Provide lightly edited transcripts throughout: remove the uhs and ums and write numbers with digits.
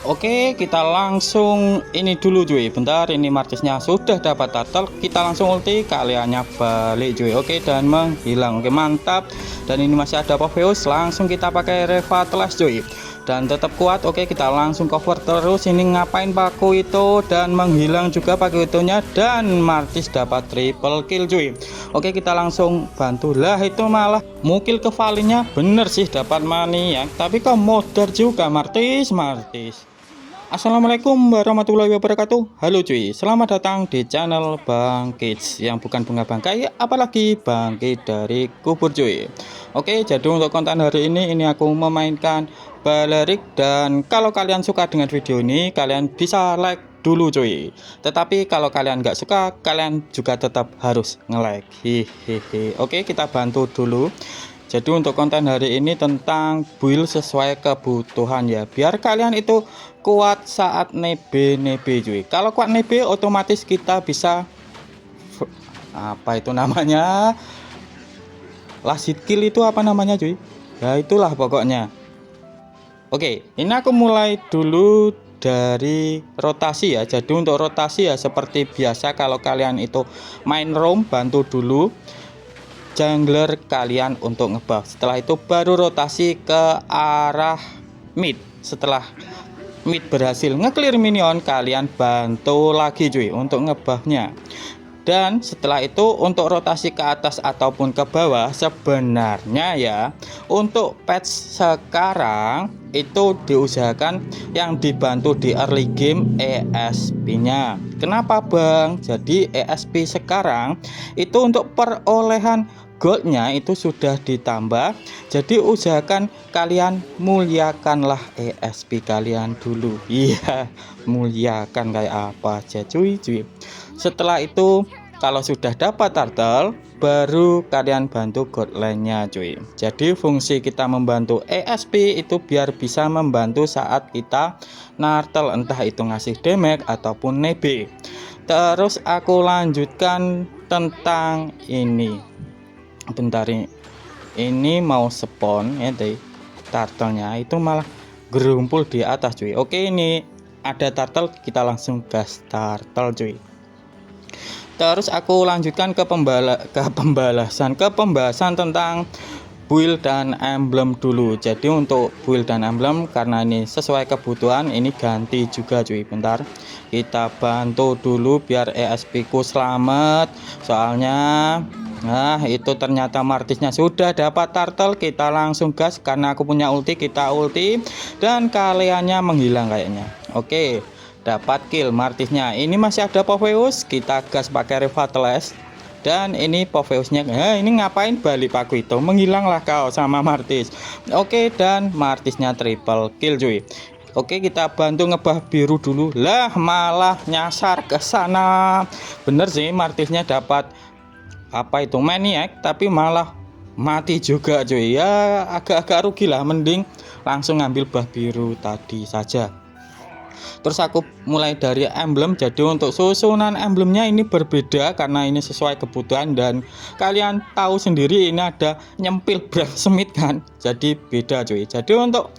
Oke, kita langsung ini dulu cuy. Bentar, ini martisnya sudah dapat turtle. Kita langsung ulti, kaliannya balik cuy. Oke, dan menghilang. Oke, mantap. Dan ini masih ada Apotheos. Langsung kita pakai Revitalize cuy. Dan tetap kuat. Oke, kita langsung cover terus. Ini ngapain paku itu, dan menghilang juga paku itunya, dan martis dapat triple kill cuy. Oke, kita langsung bantu. Lah, itu malah mukil ke valinya. Bener sih dapat maniak, tapi kok modar juga martis. Assalamualaikum warahmatullahi wabarakatuh. Halo cuy, selamat datang di channel Bang Kids, yang bukan bunga bangkai, apalagi bangkit dari kubur cuy. Oke, jadi untuk konten hari ini aku memainkan Balerik, dan kalau kalian suka dengan video ini, kalian bisa like dulu cuy. Tetapi kalau kalian nggak suka, kalian juga tetap harus nge-like. Hihihi. Oke, kita bantu dulu. Jadi untuk konten hari ini tentang build sesuai kebutuhan ya, biar kalian itu kuat saat nebe cuy. Kalau kuat nebe, otomatis kita bisa apa itu namanya, last hit kill itu apa namanya cuy, ya itulah pokoknya. Oke, ini aku mulai dulu dari rotasi ya. Jadi untuk rotasi ya seperti biasa, kalau kalian itu main roam, bantu dulu jungler kalian untuk ngebuff. Setelah itu baru rotasi ke arah mid. Setelah mid berhasil nge-clear minion, kalian bantu lagi cuy untuk ngebuffnya. Dan setelah itu untuk rotasi ke atas ataupun ke bawah, sebenarnya ya untuk patch sekarang itu diusahakan yang dibantu di early game ESP nya. Kenapa bang? Jadi ESP sekarang itu untuk perolehan goldnya itu sudah ditambah. Jadi usahakan kalian muliakanlah ESP kalian dulu. Iya, muliakan kayak apa aja cuy. Setelah itu kalau sudah dapat turtle, baru kalian bantu gold lainnya cuy. Jadi fungsi kita membantu ESP itu biar bisa membantu saat kita turtle, entah itu ngasih damage ataupun nebe. Terus aku lanjutkan tentang ini. Bentar, ini mau spawn ya deh, turtle-nya itu malah gerumpul di atas cuy. Oke, ini ada turtle, kita langsung gas turtle cuy. Terus aku lanjutkan ke pembahasan tentang build dan emblem dulu. Jadi untuk build dan emblem, karena ini sesuai kebutuhan, ini ganti juga cuy. Bentar, kita bantu dulu biar ESP ku selamat. Soalnya nah itu ternyata martisnya sudah dapat turtle. Kita langsung gas karena aku punya ulti. Kita ulti dan kaliannya menghilang kayaknya. Oke, dapat kill martisnya. Ini masih ada Apotheos, kita gas pakai Revitalize. Dan ini Apotheosnya, ini ngapain balik paku itu, menghilanglah kau sama martis. Oke, dan martisnya triple kill cuy. Oke, kita bantu ngebuff biru dulu. Lah, malah nyasar ke sana. Bener sih, martisnya dapat apa itu maniak, tapi malah mati juga cuy. Ya agak-agak rugi lah, mending langsung ngambil buff biru tadi saja. Terus aku mulai dari emblem. Jadi untuk susunan emblemnya ini berbeda karena ini sesuai kebutuhan, dan kalian tahu sendiri ini ada nyempil Smith kan, jadi beda cuy. Jadi untuk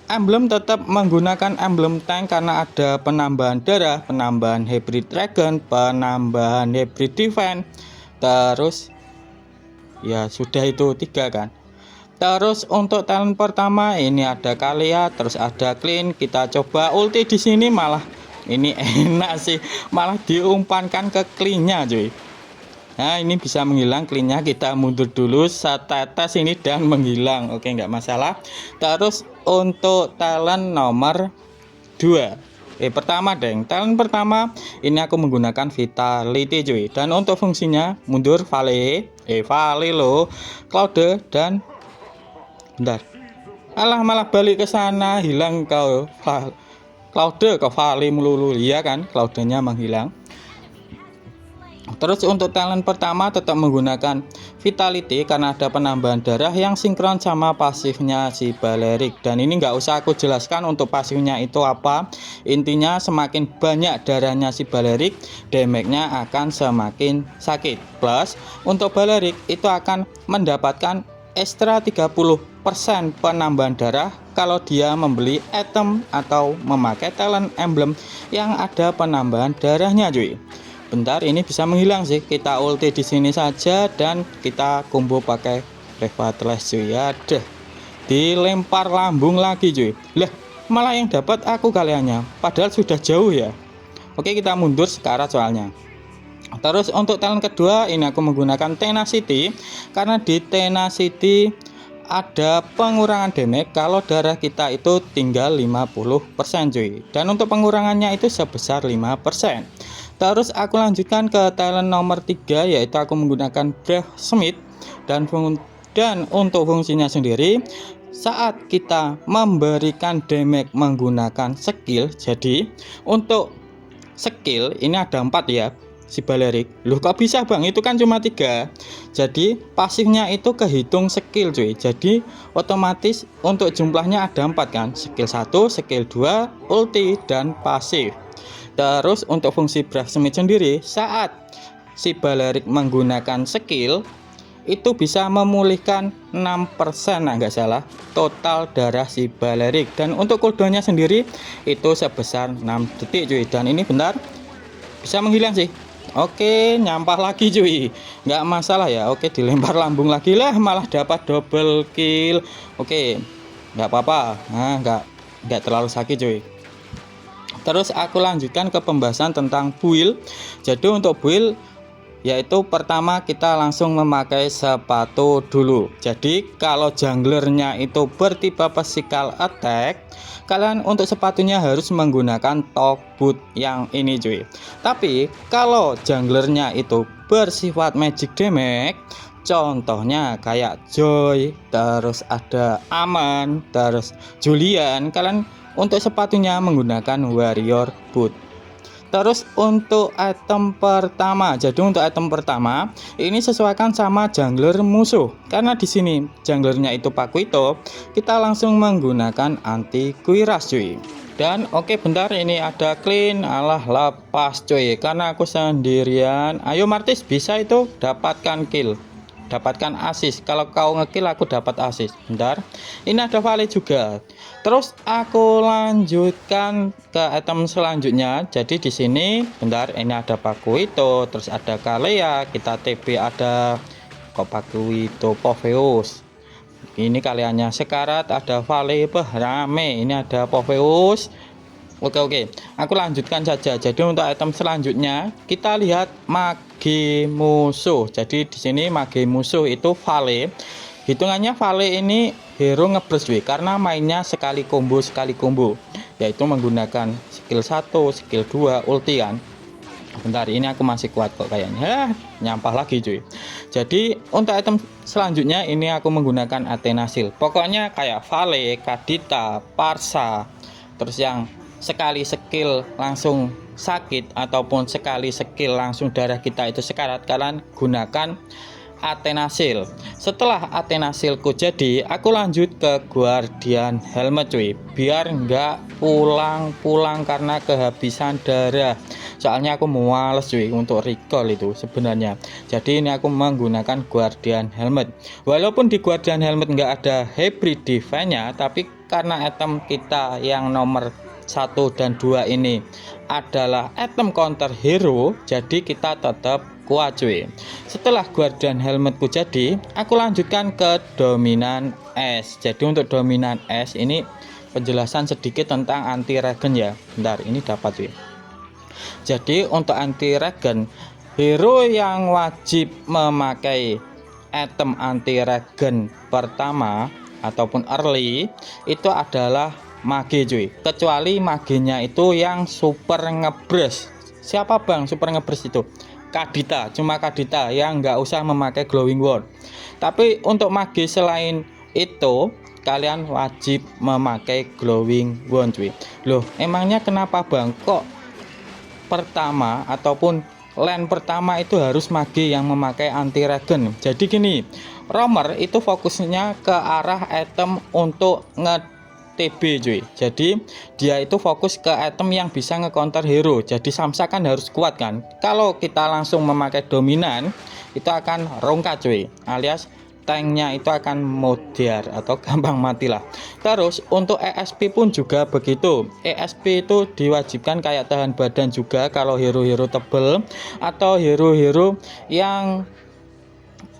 emblem tetap menggunakan emblem tank karena ada penambahan darah, penambahan hybrid dragon, penambahan hybrid defense. Terus ya sudah, itu 3 kan. Terus untuk talent pertama ini ada Kalia, terus ada clean. Kita coba ulti di sini, malah ini enak sih, malah diumpankan ke cleannya cuy. Nah ini bisa menghilang cleannya, kita mundur dulu setetes ini dan menghilang. Oke, nggak masalah. Terus untuk talent nomor 2, pertama deng, talent pertama ini aku menggunakan vitality cuy. Dan untuk fungsinya mundur Vale, lo Cloud, dan bentar, alah malah balik ke sana, hilang kau. Cloud ke Vale melulu, iya kan, Cloudnya menghilang. Terus untuk talent pertama tetap menggunakan vitality karena ada penambahan darah yang sinkron sama pasifnya si Balerik. Dan ini nggak usah aku jelaskan untuk pasifnya itu apa. Intinya semakin banyak darahnya si Balerik, damage-nya akan semakin sakit. Plus untuk Balerik itu akan mendapatkan extra 30 penambahan darah kalau dia membeli item atau memakai talent emblem yang ada penambahan darahnya cuy. Bentar, ini bisa menghilang sih. Kita ulti di sini saja dan kita combo pakai Revitalize cuy. Ada dilempar lambung lagi cuy. Lah, malah yang dapat aku kaliannya. Padahal sudah jauh ya. Oke, kita mundur sekarang soalnya. Terus untuk talent kedua ini aku menggunakan Tenacity karena di Tenacity ada pengurangan damage kalau darah kita itu tinggal 50% cuy. Dan untuk pengurangannya itu sebesar 5%. Terus aku lanjutkan ke talent nomor 3 yaitu aku menggunakan Brave Smith dan untuk fungsinya sendiri saat kita memberikan damage menggunakan skill. Jadi untuk skill ini ada 4 ya. Si Balerik, loh kok bisa bang, itu kan cuma 3. Jadi pasifnya itu kehitung skill cuy. Jadi otomatis untuk jumlahnya ada 4 kan, skill 1, skill 2, ulti, dan pasif. Terus untuk fungsi Brave Smith sendiri, saat si Balerik menggunakan skill itu bisa memulihkan 6% nah nggak salah total darah si Balerik. Dan untuk cooldownnya sendiri itu sebesar 6 detik cuy. Dan ini bentar bisa menghilang sih. Oke, nyampah lagi cuy, nggak masalah ya. Oke, dilempar lambung lagi lah, malah dapat double kill. Oke, nggak apa-apa. Nah, nggak terlalu sakit cuy. Terus aku lanjutkan ke pembahasan tentang build. Jadi untuk build yaitu pertama kita langsung memakai sepatu dulu. Jadi kalau junglernya itu bertipe physical attack, kalian untuk sepatunya harus menggunakan top boot yang ini cuy. Tapi kalau junglernya itu bersifat magic damage, contohnya kayak Joy, terus ada Aman, terus Julian, kalian untuk sepatunya menggunakan warrior boot. Terus untuk item pertama, jadi untuk item pertama ini sesuaikan sama jungler musuh. Karena di sini junglernya itu Paquito, kita langsung menggunakan anti kuiras cuy. Dan oke bentar, ini ada clean, alah lepas cuy. Karena aku sendirian. Ayo Martis, bisa itu dapatkan kill, dapatkan assist. Kalau kau ngekill aku dapat assist. Bentar, ini ada Vale juga. Terus aku lanjutkan ke item selanjutnya. Jadi di sini bentar, ini ada Paquito, terus ada Kalea, kita TB ada kok Paquito Popheus. Ini kaliannya sekarat, ada Vale, rame. Ini ada Popheus. Oke, aku lanjutkan saja. Jadi untuk item selanjutnya kita lihat mage musuh. Jadi di sini mage musuh itu Vale. Hitungannya Vale ini hero ngeblast karena mainnya sekali combo, yaitu menggunakan skill 1, skill 2, ulti kan. Bentar, ini aku masih kuat kok kayaknya. Nyampah lagi cuy. Jadi untuk item selanjutnya ini aku menggunakan Athena Shield. Pokoknya kayak Vale, Kadita, Parsa, terus yang sekali skill langsung sakit ataupun sekali skill langsung darah kita itu sekarat, kalian gunakan Athena Shield. Setelah Athena Shieldku jadi, aku lanjut ke Guardian Helmet cuy, biar nggak pulang-pulang karena kehabisan darah. Soalnya aku males cuy untuk recall itu sebenarnya. Jadi ini aku menggunakan Guardian Helmet. Walaupun di Guardian Helmet nggak ada hybrid defense-nya, tapi karena item kita yang nomor 1 dan 2 ini adalah item counter hero, jadi kita tetap kuat cuy. Setelah Guardian Helmetku jadi, aku lanjutkan ke dominan es. Jadi untuk dominan es ini penjelasan sedikit tentang anti regen ya. Bentar, ini dapat cuy. Jadi untuk anti regen, hero yang wajib memakai item anti regen pertama ataupun early itu adalah mage cuy. Kecuali magenya itu yang super ngebres. Siapa bang super ngebres itu? Kadita, cuma Kadita yang nggak usah memakai glowing word. Tapi untuk mage selain itu kalian wajib memakai glowing wand cuy. Loh, emangnya kenapa bang kok pertama ataupun lane pertama itu harus mage yang memakai anti regen? Jadi gini, roamer itu fokusnya ke arah item untuk TB cuy. Jadi dia itu fokus ke item yang bisa nge-counter hero. Jadi Samsa kan harus kuat kan. Kalau kita langsung memakai dominan itu akan rongkat cuy, alias tanknya itu akan modar atau gampang mati lah. Terus untuk ESP pun juga begitu. ESP itu diwajibkan kayak tahan badan juga kalau hero-hero tebel atau hero-hero yang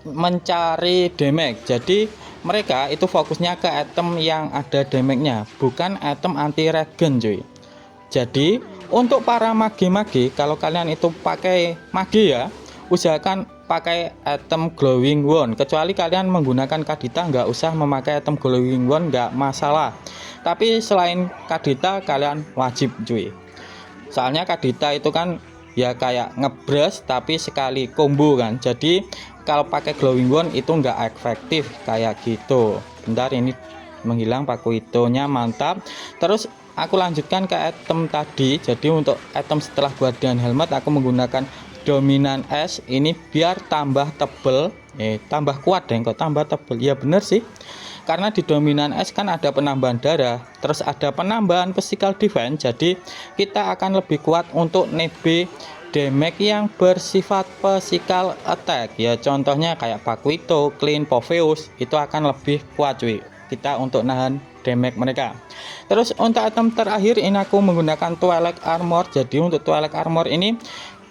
mencari damage. Jadi mereka itu fokusnya ke item yang ada damage-nya, bukan item anti regen cuy. Jadi untuk para magi-magi, kalau kalian itu pakai magi ya, usahakan pakai item glowing wand. Kecuali kalian menggunakan Kadita, nggak usah memakai item glowing wand, nggak masalah. Tapi selain Kadita kalian wajib cuy. Soalnya Kadita itu kan ya kayak ngebrush tapi sekali combo kan. Jadi kalau pakai glowing wand itu nggak efektif kayak gitu. Bentar, ini menghilang Pakuitonya, mantap. Terus aku lanjutkan ke item tadi. Jadi untuk item setelah Guardian Helmet aku menggunakan Dominan S ini biar tambah tebel, tambah kuat deh, kok tambah tebel ya bener sih, karena di Dominan S kan ada penambahan darah, terus ada penambahan physical defense, jadi kita akan lebih kuat untuk nebe damage yang bersifat physical attack ya, contohnya kayak Pakuito, Clean, Popheus itu akan lebih kuat cuy kita untuk nahan damage mereka. Terus untuk item terakhir ini aku menggunakan Twilight Armor. Jadi untuk Twilight Armor ini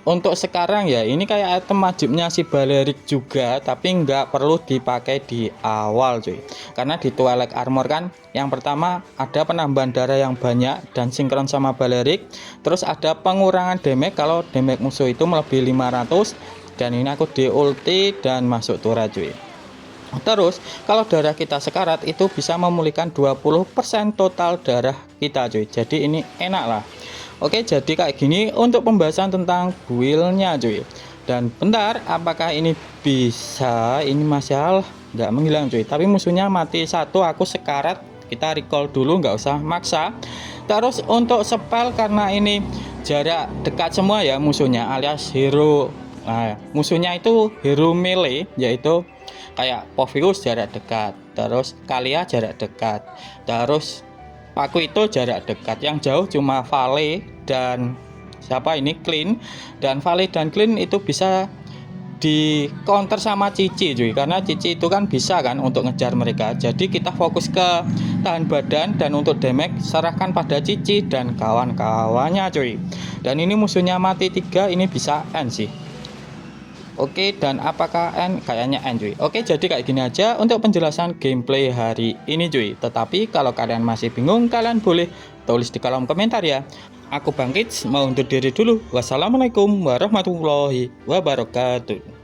untuk sekarang ya ini kayak item wajibnya si Balerik juga, tapi nggak perlu dipakai di awal cuy, karena di Twilight Armor kan yang pertama ada penambahan darah yang banyak dan sinkron sama Balerik, terus ada pengurangan damage kalau damage musuh itu melebihi 500, dan ini aku di ulti dan masuk turret cuy. Terus kalau darah kita sekarat itu bisa memulihkan 20% total darah kita cuy, jadi ini enak lah. Oke, jadi kayak gini untuk pembahasan tentang build-nya cuy. Dan bentar, apakah ini bisa? Ini masih nggak menghilang cuy, tapi musuhnya mati satu, aku sekarat. Kita recall dulu, nggak usah maksa. Terus untuk spell, karena ini jarak dekat semua ya musuhnya, alias hero, nah, musuhnya itu hero melee, yaitu kayak Popheus jarak dekat, terus Kalia jarak dekat, terus Pakuito jarak dekat. Yang jauh cuma Vale dan siapa ini, Clean. Dan Vale dan Clean itu bisa di counter sama Cici cuy, karena Cici itu kan bisa kan untuk ngejar mereka. Jadi kita fokus ke tahan badan, dan untuk damage serahkan pada Cici dan kawan-kawannya cuy. Dan ini musuhnya mati 3, ini bisa end sih. Oke, dan apakah end? Kayaknya end cuy. Oke, jadi kayak gini aja untuk penjelasan gameplay hari ini cuy. Tetapi kalau kalian masih bingung, kalian boleh tulis di kolom komentar ya. Aku Bang Kids mau undur diri dulu. Wassalamualaikum warahmatullahi wabarakatuh.